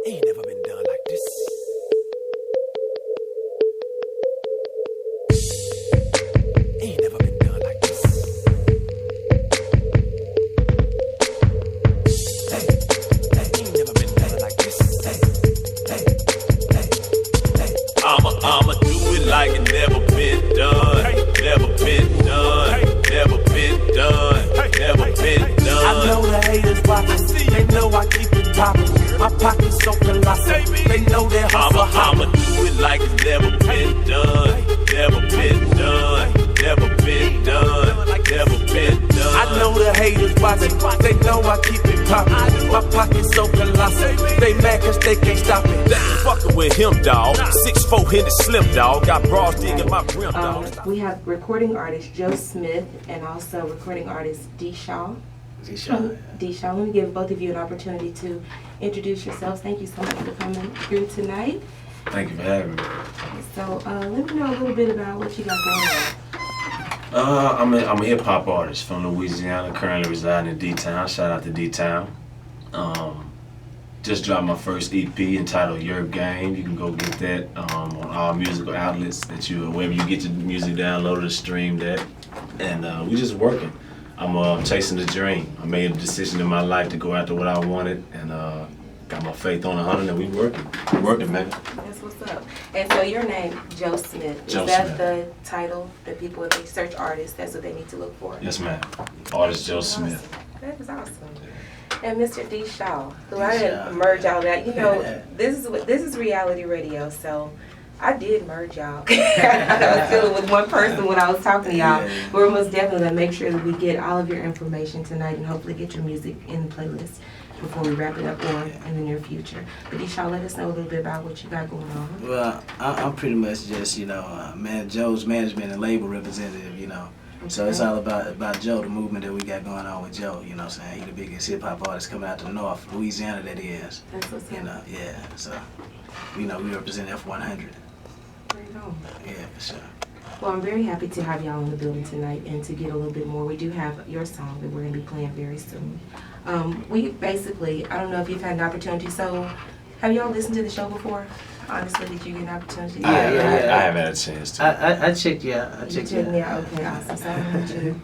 Ain't never been done like this. Ain't never been done like this. Hey, ain't never been done like this. I'ma do it like it never been done. Never been done. Never been done. Never been done. I know the haters watching. They know I keep it poppin'. My pockets so colossal. They know that I'ma do it like it's never been done. Never been done. Never been done. Never been done. I know the haters watching. They know I keep it poppin'. My pockets so colossal. They mad cause they can't stop it. Fuckin' with him, dawg. 6'4" Henny Slim, dawg. Got bras digging my brim, dawg. We have recording artist Joe Smith and also recording artist D. Shaw. D. Shaw, let me give both of you an opportunity to introduce yourselves. Thank you so much for coming here tonight. Thank you for having me. So let me know a little bit about what you got going on. I'm a hip hop artist from Louisiana, currently residing in D-Town. Shout out to D-Town. Just dropped my first EP entitled Your Game. You can go get that on all musical outlets that wherever you get your music downloaded or streamed at. And we just working. I'm chasing the dream. I made a decision in my life to go after what I wanted, and got my faith on 100, and we working. We're working, man. That's what's up. And so your name, Joe Smith. Joe Is that Smith. the title that people, if they search artists, that's what they need to look for? Yes, ma'am. Artist Joe Smith. That is awesome. And Mr. D. Shaw, who I didn't merge all that. You know, this is reality radio, so I did merge y'all. I was dealing with one person when I was talking to y'all. We're most definitely going to make sure that we get all of your information tonight and hopefully get your music in the playlist before we wrap it up in the near future. But D. Shaw, let us know a little bit about what you got going on. Well, I'm pretty much just, Joe's management and label representative, Okay. So it's all about Joe, the movement that we got going on with Joe, you know what I'm saying? He's the biggest hip-hop artist coming out the North, Louisiana that is. That's what's up. So, we represent F100. There you go. Yeah, for sure. Well, I'm very happy to have y'all in the building tonight and to get a little bit more. We do have your song that we're going to be playing very soon. We basically, I don't know if you've had an opportunity, so have y'all listened to the show before? Honestly, did you get an opportunity? I haven't had a chance to. I checked you out. Yeah, okay, awesome. So I'm going to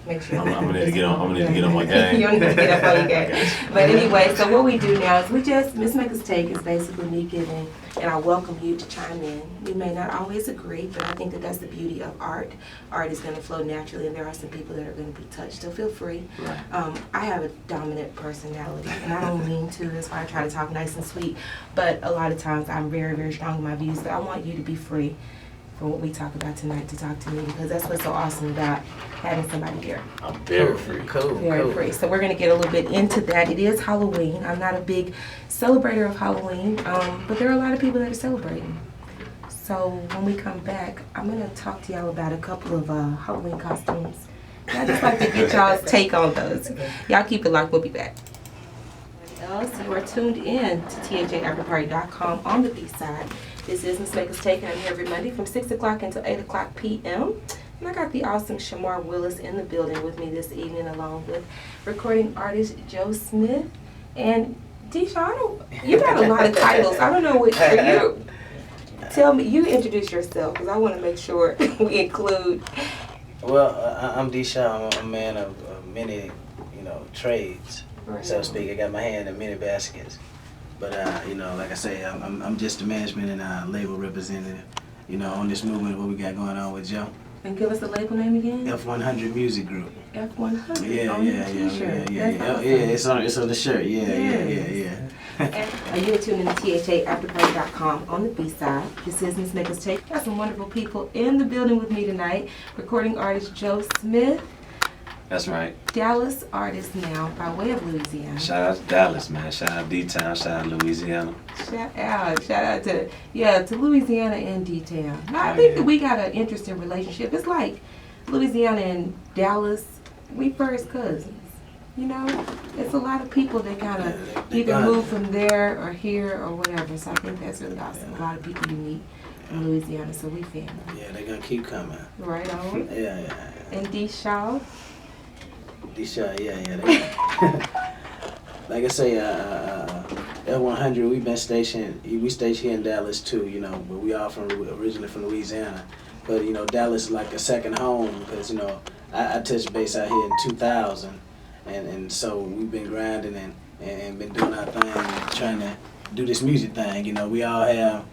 make sure. I'm gonna need to get on my game. You don't need to get up on your game. But anyway, so what we do now is Miss Mecca's Take is basically me giving, and I welcome you to chime in. We may not always agree, but I think that that's the beauty of art. Art is going to flow naturally, and there are some people that are going to be touched, so feel free. Right. I have a dominant personality, and I don't mean to. That's why I try to talk nice and sweet. But a lot of times I'm very, very strong in my views, but I want you to be free from what we talk about tonight to talk to me, because that's what's so awesome about having somebody here. I'm very free. Cool. Very free. So we're going to get a little bit into that. It is Halloween. I'm not a big celebrator of Halloween, but there are a lot of people that are celebrating. So when we come back, I'm going to talk to y'all about a couple of Halloween costumes. I just like to get y'all's take on those. Y'all keep it locked. We'll be back. Else, you are tuned in to THAAfterparty.com on the B-side. This is Miss Mecca's Take, and I'm here every Monday from 6 o'clock until 8 o'clock p.m. And I got the awesome SHAMAR Willis in the building with me this evening, along with recording artist Joe Smith. And D-Shaw, you got a lot of titles. I don't know what you. Tell me, you introduce yourself, because I want to make sure we include. Well, I'm D. Shaw. I'm a man of many, trades, so to speak. I got my hand in many baskets. But, like I say, I'm just the management and label representative, on this movement, what we got going on with Joe. And give us the label name again? F100 Music Group. F100 Yeah, on the t-shirt. It's on the shirt. Yeah. And you're tuned in to THAAfterparty.com on the B-side. This is Miss Mecca's Take. Got some wonderful people in the building with me tonight. Recording artist Joe Smith. That's right. Dallas artist now by way of Louisiana. Shout out to Dallas, man. Shout out D-Town. Shout out Louisiana. Shout out to Louisiana and D-Town. Now, I think that we got an interesting relationship. It's like Louisiana and Dallas, we first cousins. It's a lot of people that kind of either move from there or here or whatever. So I think that's really awesome. A lot of people you meet from Louisiana, so we family. Yeah, they're going to keep coming. Right on. Yeah. And D. Shaw. D. Shaw, yeah. Like I say, F100, we've been stationed. We stationed here in Dallas too, you know, but we all originally from Louisiana. But you know, Dallas is like a second home because you know I touched base out here in 2000, and so we've been grinding and been doing our thing, trying to do this music thing. You know, we all have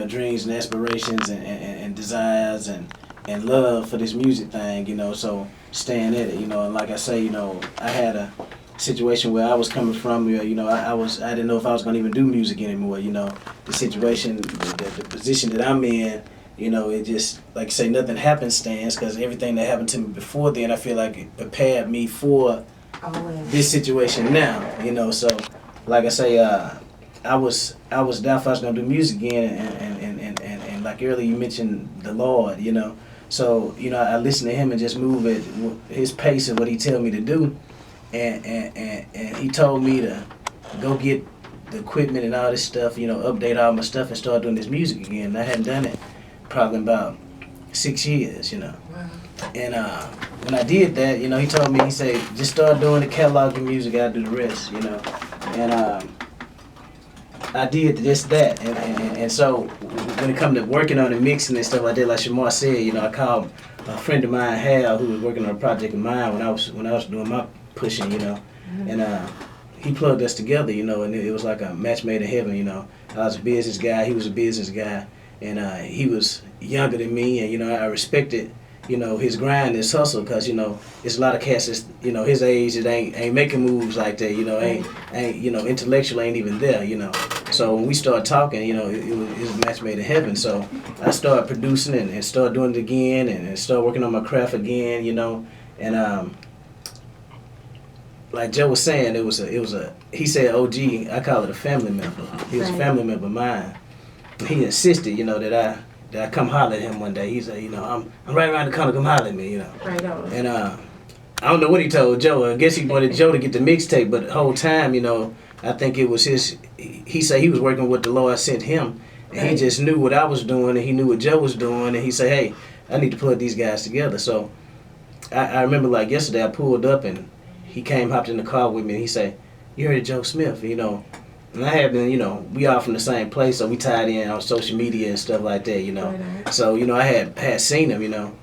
dreams and aspirations and desires and love for this music thing. You know, so staying at it. You know, and like I say, you know, I had a situation where I was coming from, you know, I didn't know if I was gonna even do music anymore. You know, the situation, the position that I'm in, you know, it just, like you say, nothing happenstance, because everything that happened to me before then, I feel like it prepared me for this situation now. You know, so like I say, I was doubtful I was gonna do music again, and like earlier you mentioned the Lord, you know, so you know I listened to him and just move at his pace and what he tell me to do. And he told me to go get the equipment and all this stuff, you know, update all my stuff and start doing this music again. And I hadn't done it probably in about 6 years, you know. Wow. And when I did that, you know, he told me, he said, just start doing the catalog of music, I'll do the rest, you know. And I did just that. And so when it come to working on the mixing and stuff like that, like SHAMAR said, you know, I called a friend of mine, Hal, who was working on a project of mine when I was doing my pushing, you know, and he plugged us together, you know, and it was like a match made in heaven, you know. I was a business guy, he was a business guy, and he was younger than me, and you know, I respected, you know, his grind, his hustle, because you know, it's a lot of cats that's, you know, his age that ain't making moves like that, you know, ain't you know, intellectual ain't even there, you know. So when we started talking, you know, it was a match made in heaven. So I started producing and started doing it again, and started working on my craft again, you know, and like Joe was saying, it was a he said OG, I call it a family member. He was a family member of mine. He insisted, you know, that I come holler at him one day. He said, you know, I'm right around the corner, come holler at me, you know. Right on. And I don't know what he told Joe. I guess he wanted Joe to get the mixtape, but the whole time, you know, I think it was he said he was working with the Lord sent him, and he just knew what I was doing, and he knew what Joe was doing, and he said, hey, I need to put these guys together. So I remember like yesterday I pulled up and he hopped in the car with me, and he said, you heard of Joe Smith, you know. And I had been, you know, we all from the same place, so we tied in on social media and stuff like that, you know. Right. So, you know, I had seen him, you know,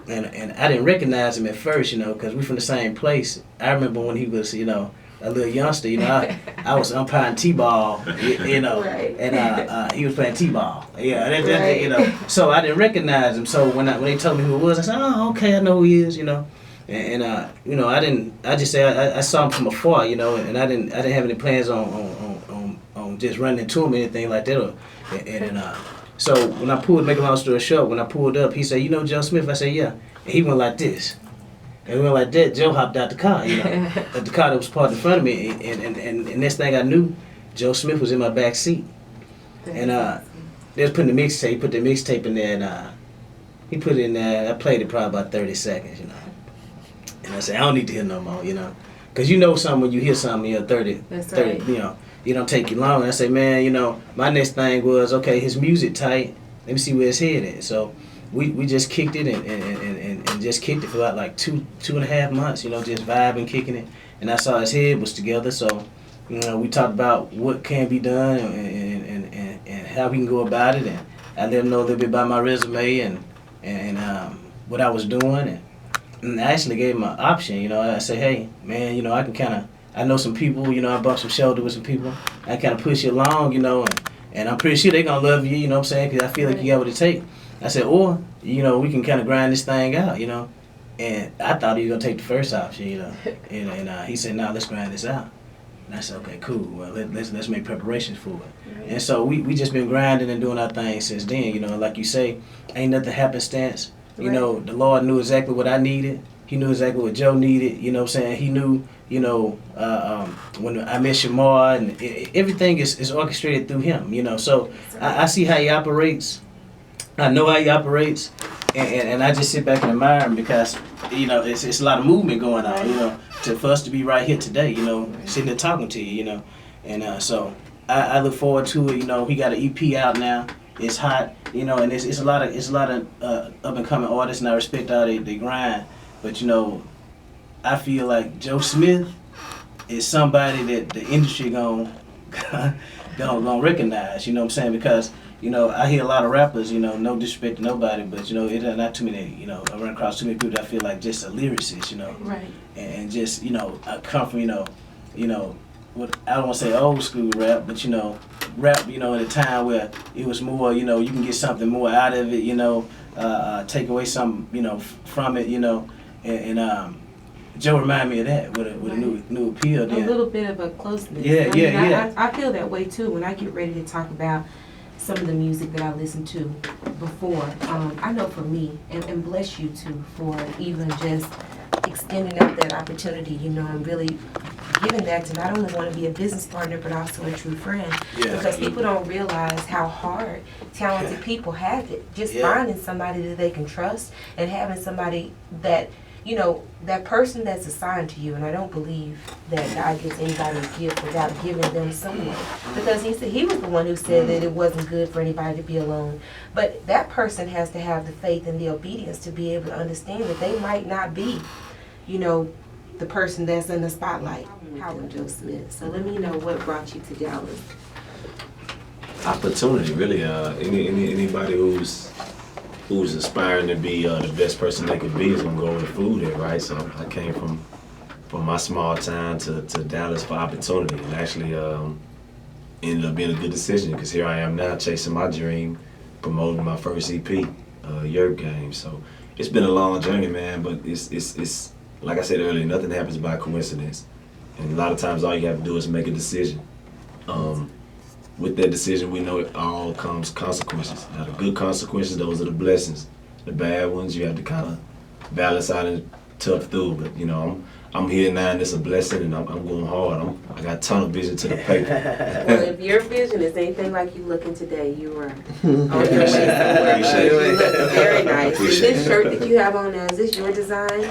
and I didn't recognize him at first, you know, because we from the same place. I remember when he was, you know, a little youngster, you know, I was umpiring T-ball, you know, right. And he was playing T-ball, yeah, right. You know. So I didn't recognize him. So when they told me who it was, I said, oh, okay, I know who he is, you know. And you know, I just say I saw him from afar, you know, and I didn't have any plans on just running into him or anything like that. So when I make a long story short, when I pulled up, he said, you know Joe Smith? I said, yeah. And he went like this. And we went like that. Joe hopped out the car, you know, the car that was parked in front of me. And next thing I knew, Joe Smith was in my back seat. And they was putting the mixtape. He put the mixtape in there, and he put it in there. I played it probably about 30 seconds, you know. And I said, I don't need to hear no more, you know. Because you know something when you hear something, you know, 30, you know, it don't take you long. And I say, man, you know, my next thing was, okay, his music tight. Let me see where his head is. So we just kicked it and just kicked it for about like two and a half months, you know, just vibing, kicking it. And I saw his head was together. So, you know, we talked about what can be done and how we can go about it. And I let him know a little bit about my resume and what I was doing. And I actually gave him an option, you know. I said, hey, man, you know, I know some people, you know, I bumped some shoulder with some people. I kind of push you along, you know, and I'm pretty sure they're going to love you, you know what I'm saying, because I feel like you got what it takes. I said, or, you know, we can kind of grind this thing out, you know. And I thought he was going to take the first option, you know. And he said, no, let's grind this out. And I said, okay, cool. Well, let's make preparations for it. Right. And so we just been grinding and doing our thing since then, you know. Like you say, ain't nothing happenstance. You know, the Lord knew exactly what I needed. He knew exactly what Joe needed. You know what I'm saying? He knew, you know, when I met SHAMAR, and everything is orchestrated through him, you know. So I see how he operates. I know how he operates. And I just sit back and admire him because, you know, it's a lot of movement going on, you know, for us to be right here today, you know, sitting there talking to you, you know. And so I look forward to it. You know, he got an EP out now. It's hot, you know, and it's a lot of up and coming artists, and I respect all they grind. But you know, I feel like Joe Smith is somebody that the industry gonna gonna recognize, you know what I'm saying? Because, you know, I hear a lot of rappers, you know, no disrespect to nobody, but, you know, it not too many, you know, I run across too many people that feel like just a lyricist, you know. Right. And just, you know, I come from, you know, what I don't want to say old school rap, but, you know, rap, you know, at a time where it was more, you know, you can get something more out of it, you know, take away something, you know, from it, you know, and Joe reminded me of that with a new appeal. Then. A little bit of a closeness. Yeah. I feel that way too when I get ready to talk about some of the music that I listened to before. I know for me, and bless you too for even just extending out that opportunity, you know, and really giving that to not only want to be a business partner but also a true friend. Yeah. Because people don't realize how hard talented people have it. Just finding somebody that they can trust and having somebody that, you know, that person that's assigned to you. And I don't believe that God gives anybody a gift without giving them someone. Because he was the one who said that it wasn't good for anybody to be alone. But that person has to have the faith and the obedience to be able to understand that they might not be, you know, the person that's in the spotlight. Howard Joe Smith. So let me know what brought you to Dallas. Opportunity, really. Anybody who's aspiring to be the best person they could be is gonna go with food there, right? So I came from my small town to Dallas for opportunity, and actually ended up being a good decision because here I am now chasing my dream, promoting my first EP, Yerb Game. So it's been a long journey, man, but it's like I said earlier, nothing happens by coincidence, and a lot of times all you have to do is make a decision. With that decision, we know it all comes consequences. Now, the good consequences, those are the blessings. The bad ones, you have to kind of balance out and tough through. But, you know, I'm here now, and it's a blessing, and I'm going hard. I got tunnel vision to the paper. Well, if your vision is anything like you looking today, you are on your way somewhere. Appreciate You look it. very nice. Is Appreciate this shirt that you have on now, is this your design?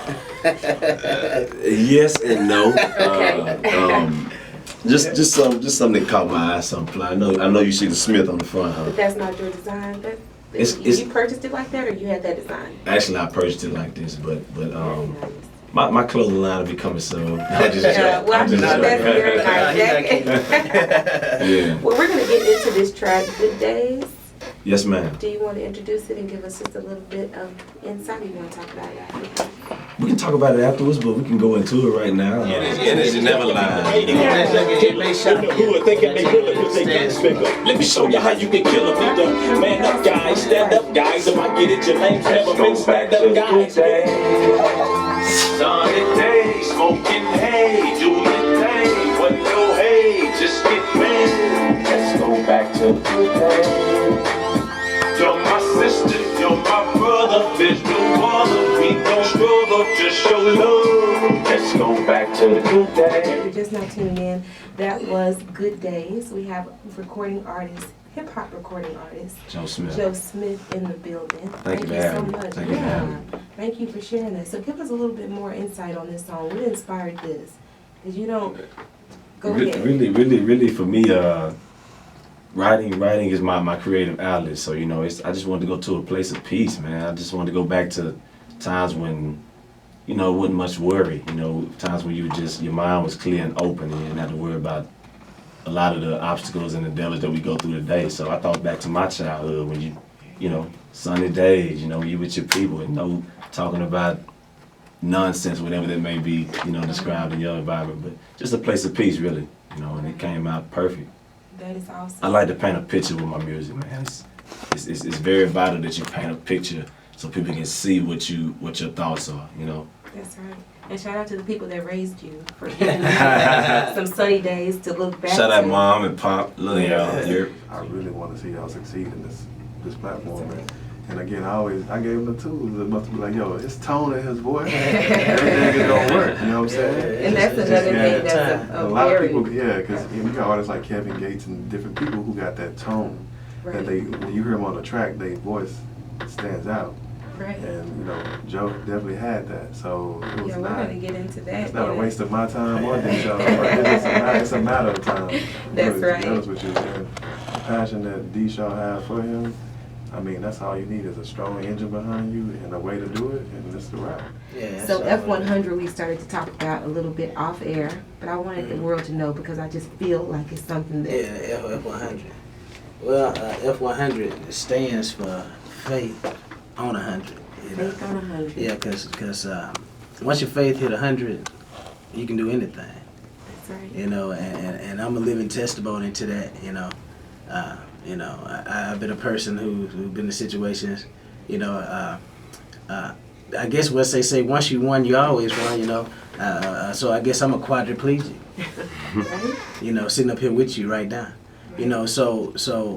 Yes and no. Okay. Just something that caught my eye, something fly. I know you see the Smith on the front, huh? But that's not your design? You purchased it like that, or you had that design? Actually, I purchased it like this, but Very nice. my clothing line will be coming soon. I'm just joking. Well, I'm just that's joking. very nice. Yeah. Well, we're going to get into this track, Good Days. Yes, ma'am. Do you want to introduce it and give us just a little bit of insight? Or you want to talk about it after? We can talk about it afterwards, but we can go into it right now. Energy never lies. Who are thinking they good because they can't speak up. Let me show you how you can kill a beat. Man up, guys, stand up, guys. If I get it, your name's never been stand up, guys. Sunny day, smoking hay, doing the thing, but no hay, just get paid. Let's go back to the good days. You're my sister, you're my brother, there's no other, we don't struggle, just show love. Let's go back to the good days. If you're just not tuning in, that was Good Days. We have recording artist, hip-hop recording artist, Joe Smith. Joe Smith in the building. Thank you for so having me. much. Thank you for having me. Thank you for sharing that. So give us a little bit more insight on this song. What inspired this? Because you don't... Go ahead. Really, for me, writing is my creative outlet. So, you know, I just wanted to go to a place of peace, man. I just wanted to go back to times when, you know, wasn't much worry. You know, times when your mind was clear and open and you didn't have to worry about a lot of the obstacles and endeavors that we go through today. So I thought back to my childhood when you know, sunny days, you know, you with your people and no talking about nonsense, whatever that may be, you know, described in your environment. But just a place of peace, really, you know, and it came out perfect. That is awesome. I like to paint a picture with my music, man. It's very vital that you paint a picture so people can see what your thoughts are, you know. That's right. And shout out to the people that raised you for giving you some sunny days to look back Shout out to. Mom and Pop. Look, y'all. I really want to see y'all succeed in this platform, man. And again, I gave him the tools. It must be like, yo, it's tone in his voice. Everything is gonna work. You know what I'm saying? And that's another thing that's a lot of people, because you got artists like Kevin Gates and different people who got that tone. Right. And when you hear them on the track, their voice stands out. Right. And you know, Joe definitely had that. So it was Yeah, we're going to get into that. It's not a waste of my time or the show. It's a matter of time. That's really, right. To be honest with you, man. The passion that D-Shaw had for him, I mean, that's all you need is a strong engine behind you and a way to do it, and it's the route. Yeah. So F100 we started to talk about a little bit off air, but I wanted the world to know because I just feel like it's something that... Yeah, F100. Well, F100 stands for faith on 100. Faith on 100. Yeah, because once your faith hit 100, you can do anything. That's right. You know, and I'm a living testimony to that. I've been a person who's been in situations. I guess what they say, once you won, you always won. So I guess I'm a quadriplegic. Right? Sitting up here with you right now. So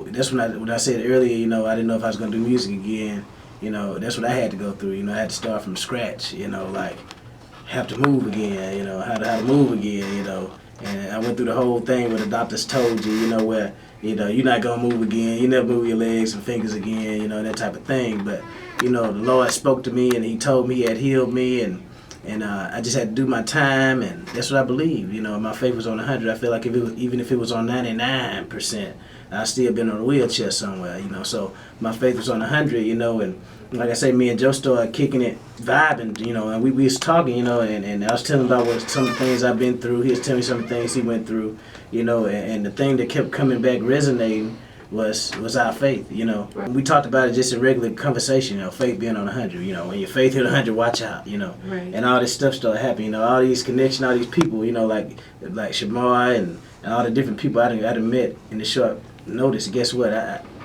that's when I said earlier. I didn't know if I was gonna do music again. That's what I had to go through. I had to start from scratch. Like have to move again. How to move again. And I went through the whole thing where the doctors told you, where you're not gonna move again. You never move your legs and fingers again. That type of thing. But the Lord spoke to me and He told me He had healed me and I just had to do my time, and that's what I believe. My faith was on 100. I feel like even if it was on 99%, I'd still been on a wheelchair somewhere. So my faith was on 100. And like I say, me and Joe started kicking it, vibing. And we was talking. And I was telling him about some of the things I've been through. He was telling me some of the things he went through. And the thing that kept coming back resonating was our faith. Right. We talked about it just in regular conversation. Faith being on 100. When your faith hit 100, watch out. Right. And all this stuff started happening. All these connections, all these people. Like SHAMAR and all the different people I'd met in the short notice. Guess what?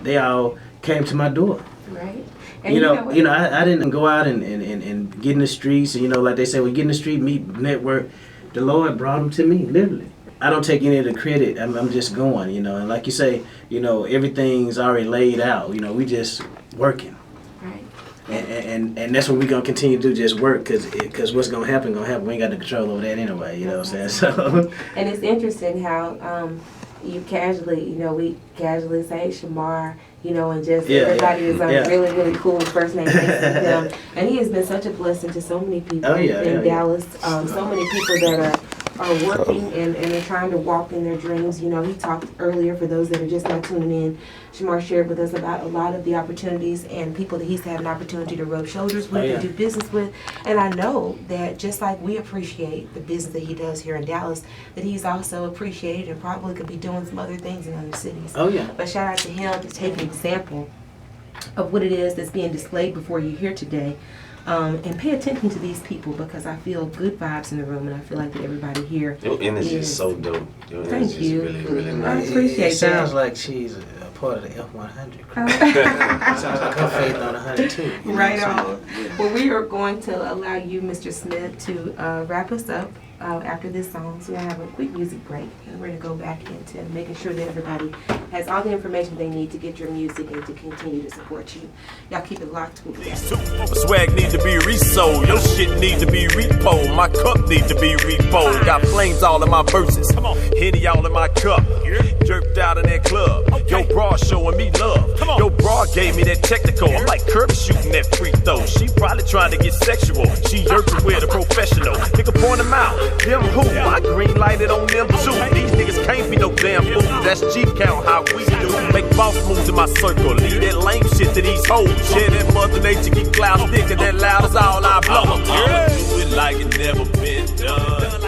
They all came to my door. Right. And I didn't go out and get in the streets. And, like they say, we get in the street, meet, network. The Lord brought them to me, literally. I don't take any of the credit. I'm just going, and like you say, everything's already laid out. We just working. Right. And that's what we're gonna continue to do, just work, cause what's gonna happen. We ain't got the control over that anyway. You know what I'm saying? So. And it's interesting how you casually, we casually say SHAMAR, and just everybody is really, really cool first name basis with him. And he has been such a blessing to so many people in Dallas. So many people that are working and are trying to walk in their dreams. He talked earlier, for those that are just not tuning in, SHAMAR shared with us about a lot of the opportunities and people that he's had an opportunity to rub shoulders with and do business with. And I know that just like we appreciate the business that he does here in Dallas, that he's also appreciated and probably could be doing some other things in other cities. Oh yeah. But shout out to him to take an example of what it is that's being displayed before you here today. And pay attention to these people, because I feel good vibes in the room, and I feel like that everybody here. Your energy is so dope. Your Thank energy you. is really, really I nice. appreciate it sounds like she's a part of the F100 crew. Sounds like her faith on 100 too. Right on. Well, we are going to allow you, Mr. Smith, to wrap us up after this song. So we're going to have a quick music break, and we're going to go back into making sure that everybody has all the information they need to get your music and to continue to support you. Y'all keep it locked. We'll be back. My swag need to be resold. Your shit need to be repo. My cup need to be repo. Got flames all in my verses. Henny all in my cup. Jerked out in that club. Yo, bra showing me love. Yo, bra gave me that technical. I'm like Kirby shooting that free throw. She probably trying to get sexual. She yerking with a professional. Nigga point them out. Them who? I green lighted on them too. These niggas can't be no damn fools. That's G count how we do. Make boss moves in my circle. Leave that lame shit to these hoes. Yeah, that mother nature keep clouds thick and that loud is all I blow. I'ma do it like it never been done.